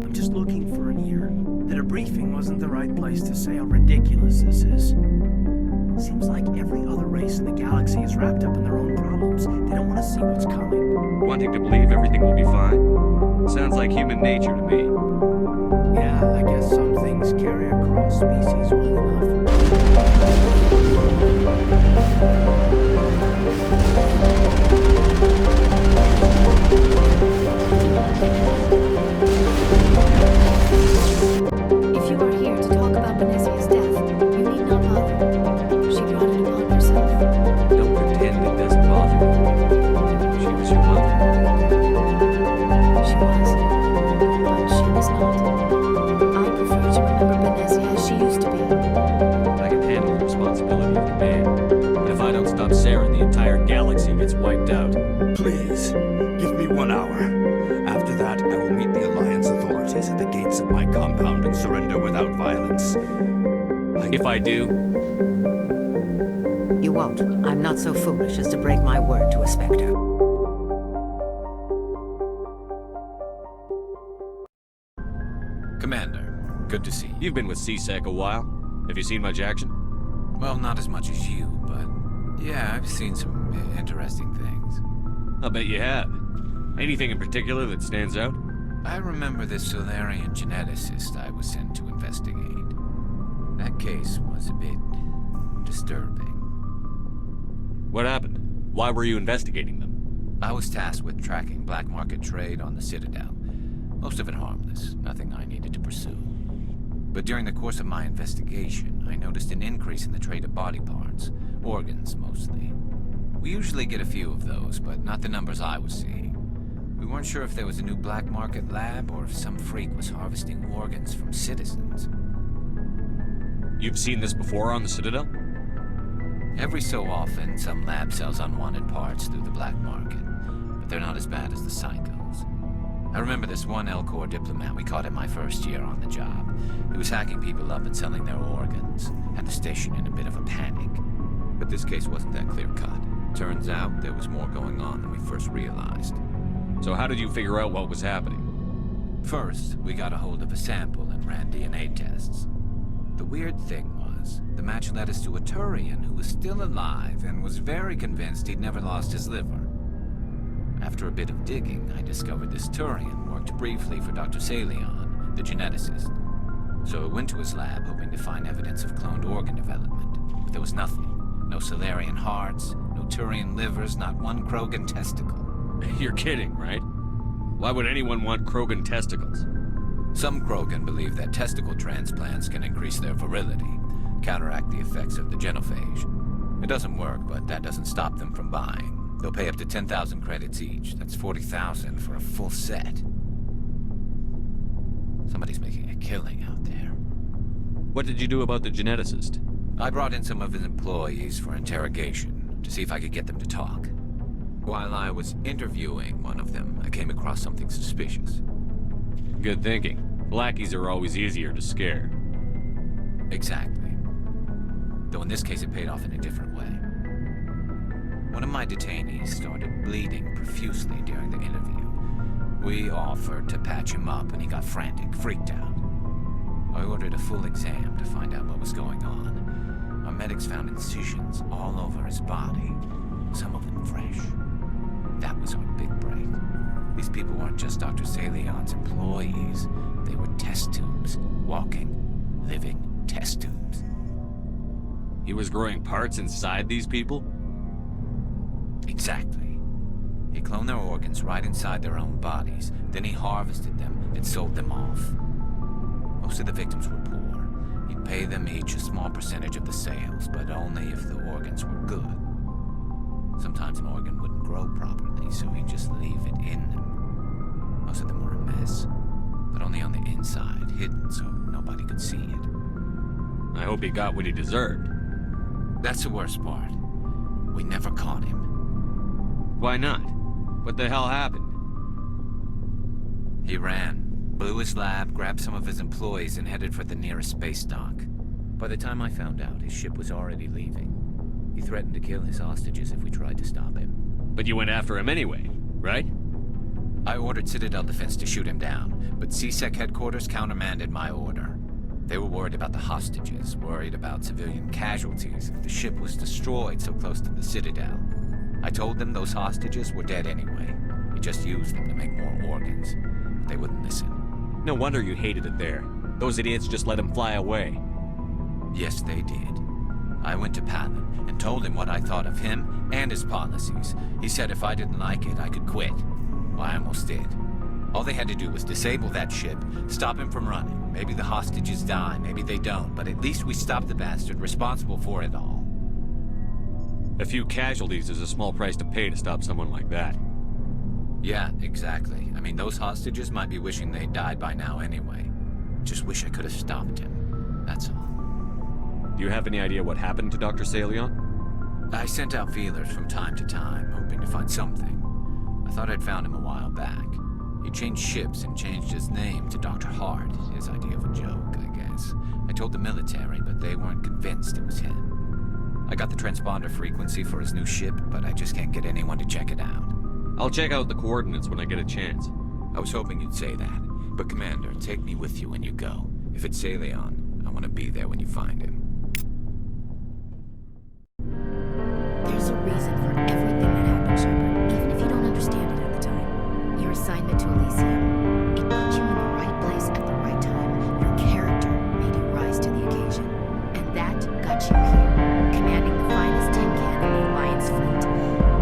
I'm just looking for an ear. That a briefing wasn't the right place to say how ridiculous this is. Seems like every other race in the galaxy is wrapped up in their own problems. They don't want to see what's coming. Wanting to believe everything will be fine. Sounds like human nature to me. Yeah, I guess some things carry across species well enough. If you are here to talk about Benezia's death, you need not bother. She brought it upon herself. Don't pretend it doesn't bother you. She was your mother. She was, but she was not. I prefer to remember Benezia as she used to be. I can handle the responsibility of the man. But if I don't stop Sarah, the entire galaxy gets wiped out. Please, give me 1 hour. After that, I will meet the Alliance authorities at the gates of my compound and surrender without violence. If I do, You won't. I'm not so foolish as to break my word to a Spectre. Commander, good to see you. you've been with CSEC a while. Have you seen much action? Well, not as much as you, but yeah, I've seen some interesting things. I'll bet you have. Anything in particular that stands out? I remember this Solarian geneticist I was sent to investigate. That case was a bit disturbing. What happened? Why were you investigating them? I was tasked with tracking black market trade on the Citadel. Most of it harmless, nothing I needed to pursue. But during the course of my investigation, I noticed an increase in the trade of body parts, organs mostly. We usually get a few of those, but not the numbers I was seeing. We weren't sure if there was a new black market lab or if some freak was harvesting organs from citizens. You've seen this before on the Citadel? Every so often, some lab sells unwanted parts through the black market, but they're not as bad as the psychos. I remember this one L-Corps diplomat we caught in my first year on the job. He was hacking people up and selling their organs, had the station in a bit of a panic. But this case wasn't that clear-cut. Turns out there was more going on than we first realized. So how did you figure out what was happening? First, we got a hold of a sample and ran DNA tests. The weird thing was, the match led us to a Turian who was still alive and was very convinced he'd never lost his liver. After a bit of digging, I discovered this Turian worked briefly for Dr. Salion, the geneticist. So I went to his lab hoping to find evidence of cloned organ development, but there was nothing. No Solarian hearts, no Turian livers, not one Krogan testicle. You're kidding, right? Why would anyone want Krogan testicles? Some Krogan believe that testicle transplants can increase their virility, counteract the effects of the genophage. It doesn't work, but that doesn't stop them from buying. They'll pay up to 10,000 credits each. That's 40,000 for a full set. Somebody's making a killing out there. What did you do about the geneticist? I brought in some of his employees for interrogation, to see if I could get them to talk. While I was interviewing one of them, I came across something suspicious. Good thinking. Blackies are always easier to scare. Exactly. Though in this case it paid off in a different way. One of my detainees started bleeding profusely during the interview. We offered to patch him up and he got frantic, freaked out. I ordered a full exam to find out what was going on. Our medics found incisions all over his body, some of them fresh. That was our big break. These people weren't just Dr. Salion's employees. They were test tubes. Walking, living test tubes. He was growing parts inside these people? Exactly. He cloned their organs right inside their own bodies. Then he harvested them and sold them off. Most of the victims were poor. He'd pay them each a small percentage of the sales, but only if the organs were good. Sometimes an organ wouldn't grow properly, so he'd just leave it in them. Most of them were a mess, but only on the inside, hidden so nobody could see it. I hope he got what he deserved. That's the worst part. We never caught him. Why not? What the hell happened? He ran, blew his lab, grabbed some of his employees, and headed for the nearest space dock. By the time I found out, his ship was already leaving. He threatened to kill his hostages if we tried to stop him. But you went after him anyway, right? I ordered Citadel Defense to shoot him down, but CSEC headquarters countermanded my order. They were worried about the hostages, worried about civilian casualties if the ship was destroyed so close to the Citadel. I told them those hostages were dead anyway. We just used them to make more organs. But they wouldn't listen. No wonder you hated it there. Those idiots just let him fly away. Yes, they did. I went to Palin and told him what I thought of him and his policies. He said if I didn't like it, I could quit. Well, I almost did. All they had to do was disable that ship, stop him from running. Maybe the hostages die, maybe they don't, but at least we stopped the bastard responsible for it all. A few casualties is a small price to pay to stop someone like that. Yeah, exactly. I mean, those hostages might be wishing they'd died by now anyway. Just wish I could have stopped him. That's all. Do you have any idea what happened to Dr. Salion? I sent out feelers from time to time, hoping to find something. I thought I'd found him a while back. He changed ships and changed his name to Dr. Hart, his idea of a joke, I guess. I told the military, but they weren't convinced it was him. I got the transponder frequency for his new ship, but I just can't get anyone to check it out. I'll check out the coordinates when I get a chance. I was hoping you'd say that. But Commander, take me with you when you go. If it's Salion, I want to be there when you find him. There's a reason for everything that happened, Shepard, even if you don't understand it at the time. Your assignment to Elysium, it put you in the right place at the right time. Your character made you rise to the occasion. And that got you here, commanding the finest tin can in the Alliance fleet.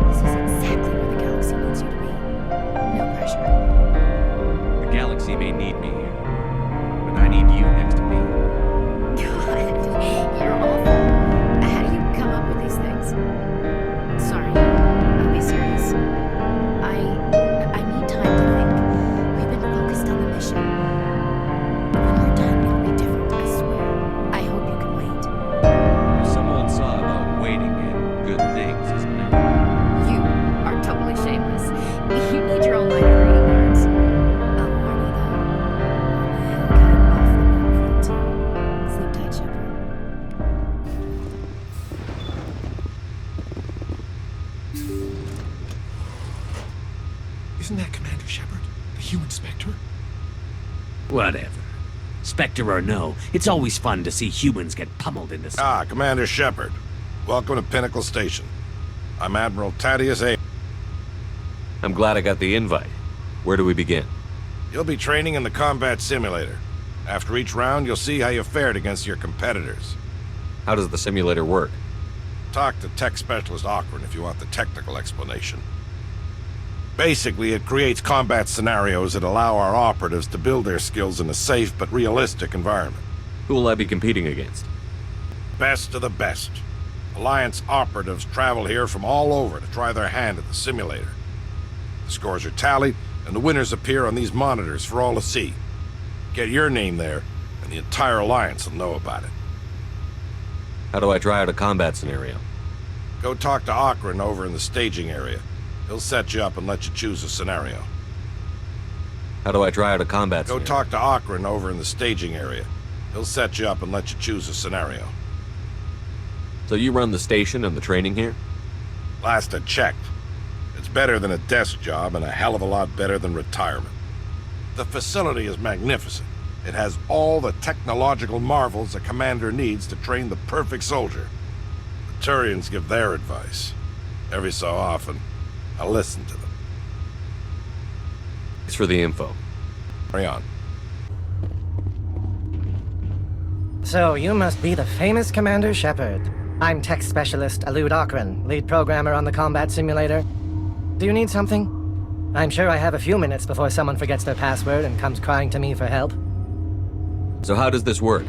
This is exactly where the galaxy needs you to be. No pressure. The galaxy may need me here, but I need you next to me. God, you're awful. How do you come up with these things? Sorry, I'll be serious. I need time to think. We've been focused on the mission. One more time, it'll be different, I swear. I hope you can wait. There's some old saw about waiting and good things, isn't there? You are totally shameless. You need your own line of greeting cards. I'll warn you though. I'm a hell off the battlefield too. Sleep tight, Shepard. Isn't that Commander Shepard, the human Spectre? Whatever. Spectre or no, it's always fun to see humans get pummeled in the... Ah, Commander Shepard. Welcome to Pinnacle Station. I'm Admiral Thaddeus A. I'm glad I got the invite. Where do we begin? You'll be training in the combat simulator. After each round, you'll see how you fared against your competitors. How does the simulator work? Talk to Tech Specialist Auckland if you want the technical explanation. Basically, it creates combat scenarios that allow our operatives to build their skills in a safe but realistic environment. Who will I be competing against? Best of the best. Alliance operatives travel here from all over to try their hand at the simulator. The scores are tallied, and the winners appear on these monitors for all to see. Get your name there, and the entire Alliance will know about it. How do I try out a combat scenario? Go talk to Auckland over in the staging area. He'll set you up and let you choose a scenario. How do I try out a combat Go scenario? talk to Auckland over in the staging area. He'll set you up and let you choose a scenario. So you run the station and the training here? Last I checked. It's better than a desk job and a hell of a lot better than retirement. The facility is magnificent. It has all the technological marvels a commander needs to train the perfect soldier. The Turians give their advice. Every so often, I listen to them. Thanks for the info. Carry on. So, you must be the famous Commander Shepard. I'm Tech Specialist Alud Akron, lead programmer on the combat simulator. Do you need something? I'm sure I have a few minutes before someone forgets their password and comes crying to me for help. So how does this work?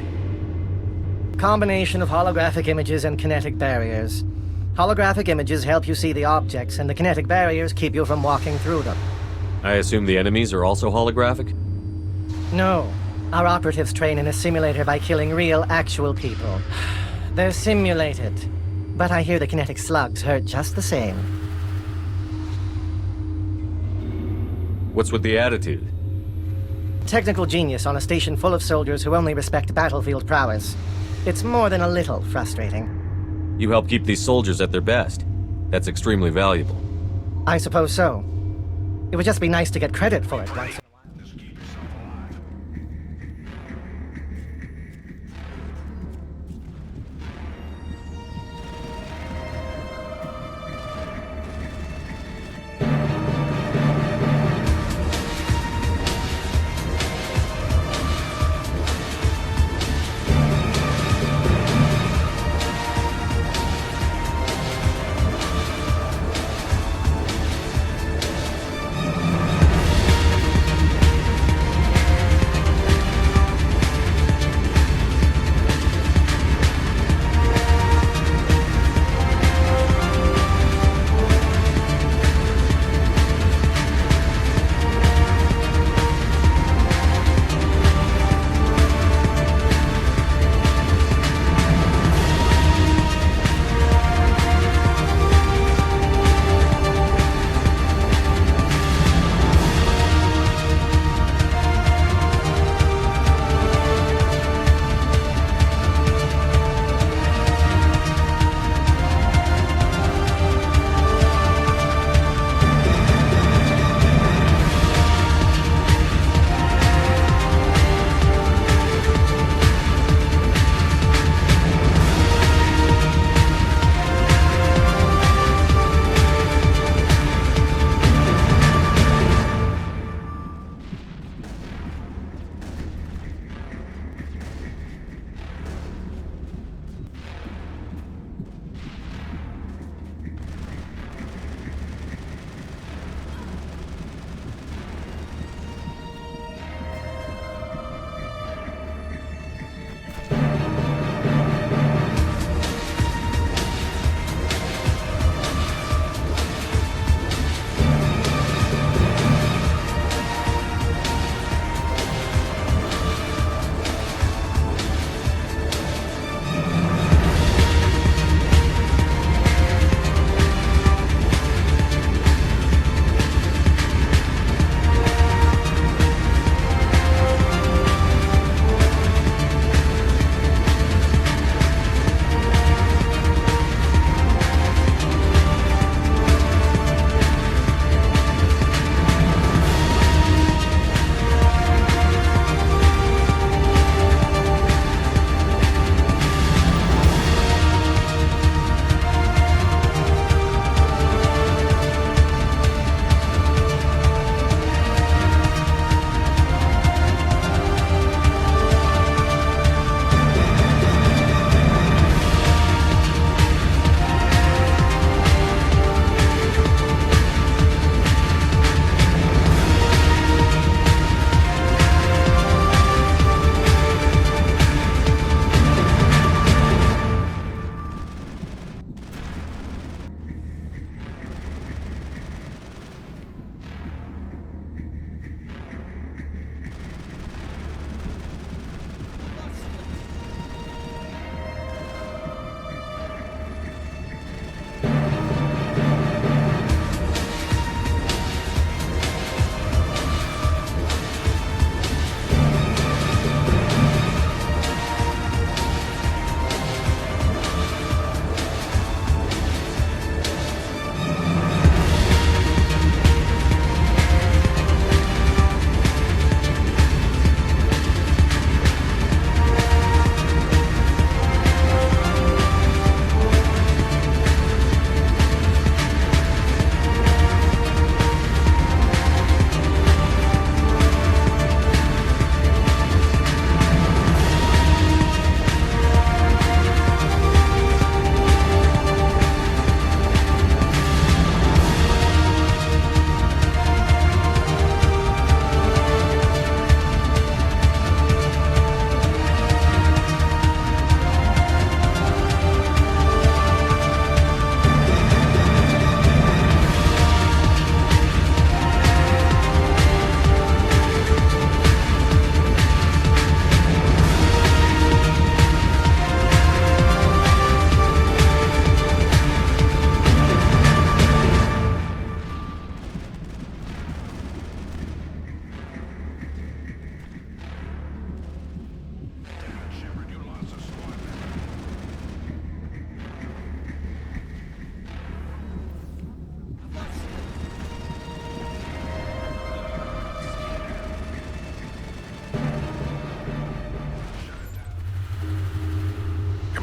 Combination of holographic images and kinetic barriers. Holographic images help you see the objects, and the kinetic barriers keep you from walking through them. I assume the enemies are also holographic? No. Our operatives train in a simulator by killing real, actual people. They're simulated. But I hear the kinetic slugs hurt just the same. What's with the attitude? Technical genius on a station full of soldiers who only respect battlefield prowess. It's more than a little frustrating. You help keep these soldiers at their best. That's extremely valuable. I suppose so. It would just be nice to get credit for it once in a while.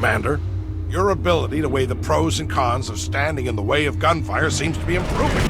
Commander. Your ability to weigh the pros and cons of standing in the way of gunfire seems to be improving.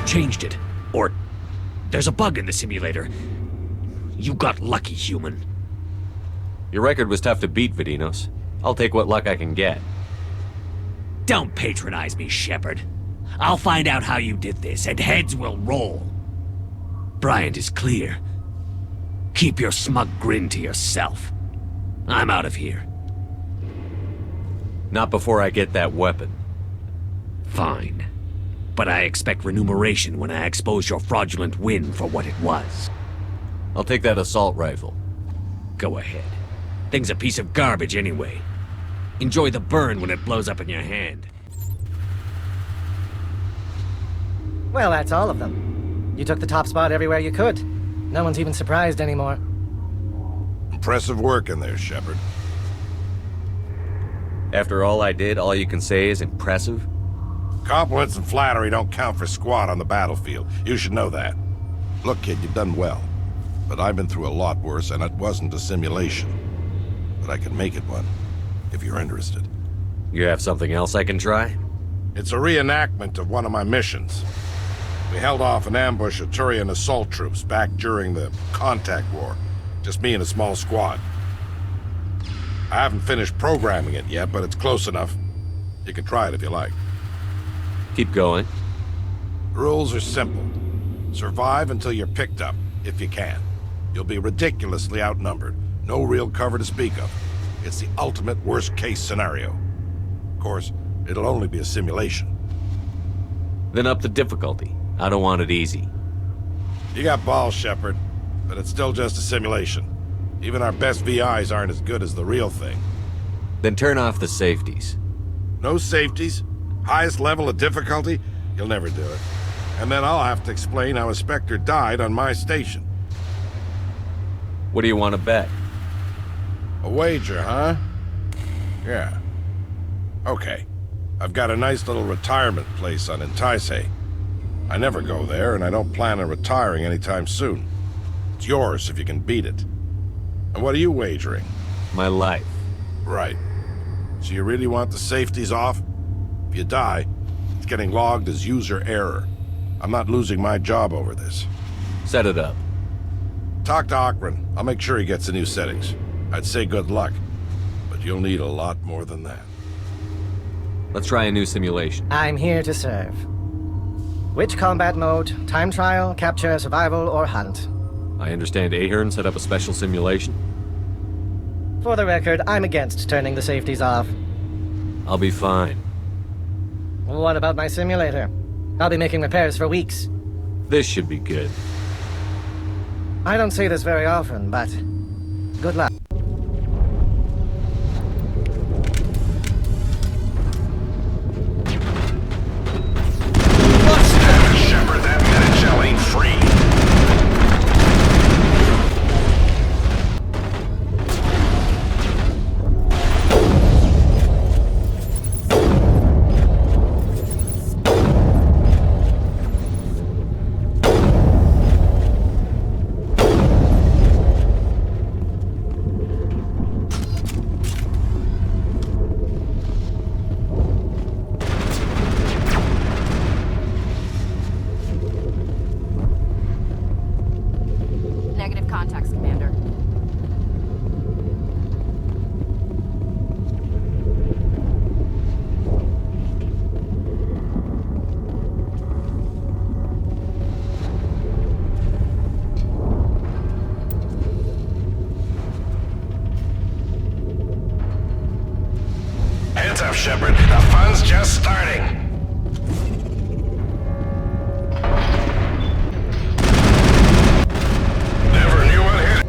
Changed it. Or there's a bug in the simulator. You got lucky, human. Your record was tough to beat, Vidinos. I'll take what luck I can get. Don't patronize me, Shepard. I'll find out how you did this, and heads will roll. Bryant is clear. Keep your smug grin to yourself. I'm out of here. Not before I get that weapon. Fine. But I expect remuneration when I expose your fraudulent win for what it was. I'll take that assault rifle. Go ahead. Thing's a piece of garbage anyway. Enjoy the burn when it blows up in your hand. Well, that's all of them. You took the top spot everywhere you could. No one's even surprised anymore. Impressive work in there, Shepard. After all I did, all you can say is impressive? Compliments and flattery don't count for squat on the battlefield. You should know that. Look, kid, you've done well. But I've been through a lot worse, and it wasn't a simulation. But I can make it one, if you're interested. You have something else I can try? It's a reenactment of one of my missions. We held off an ambush of Turian assault troops back during the Contact War. Just me and a small squad. I haven't finished programming it yet, but it's close enough. You can try it if you like. Keep going. The rules are simple. Survive until you're picked up, if you can. You'll be ridiculously outnumbered. No real cover to speak of. It's the ultimate worst-case scenario. Of course, it'll only be a simulation. Then up the difficulty. I don't want it easy. You got balls, Shepard, but it's still just a simulation. Even our best VIs aren't as good as the real thing. Then turn off the safeties. No safeties? Highest level of difficulty? You'll never do it. And then I'll have to explain how a Spectre died on my station. What do you want to bet? A wager, huh? Yeah. Okay. I've got a nice little retirement place on Entaise. I never go there, and I don't plan on retiring anytime soon. It's yours if you can beat it. And what are you wagering? My life. Right. So you really want the safeties off? If you die, it's getting logged as user error. I'm not losing my job over this. Set it up. Talk to Akron. I'll make sure he gets the new settings. I'd say good luck, but you'll need a lot more than that. Let's try a new simulation. I'm here to serve. Which combat mode? Time trial, capture, survival, or hunt? I understand Ahern set up a special simulation. For the record, I'm against turning the safeties off. I'll be fine. What about my simulator? I'll be making repairs for weeks. This should be good. I don't say this very often, but good luck. Shepard, that minute shell ain't free. Negative contacts, Commander. Heads up, Shepard. The fun's just starting. Never knew what hit.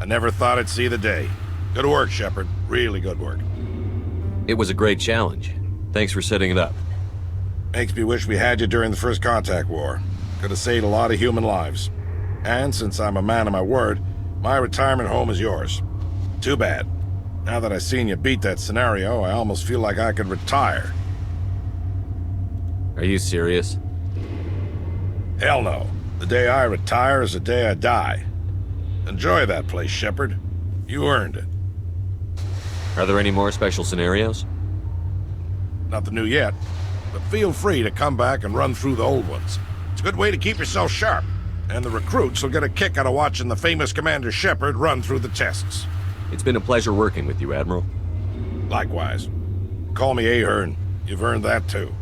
never thought I'd see the day. Good work, Shepard. Really good work. It was a great challenge. Thanks for setting it up. Makes me wish we had you during the first contact war. Could have saved a lot of human lives. And since I'm a man of my word, my retirement home is yours. Too bad. Now that I've seen you beat that scenario, I almost feel like I could retire. Are you serious? Hell no. The day I retire is the day I die. Enjoy that place, Shepard. You earned it. Are there any more special scenarios? Nothing new yet, but feel free to come back and run through the old ones. It's a good way to keep yourself sharp, and the recruits will get a kick out of watching the famous Commander Shepard run through the tests. It's been a pleasure working with you, Admiral. Likewise. Call me Ahern. You've earned that too.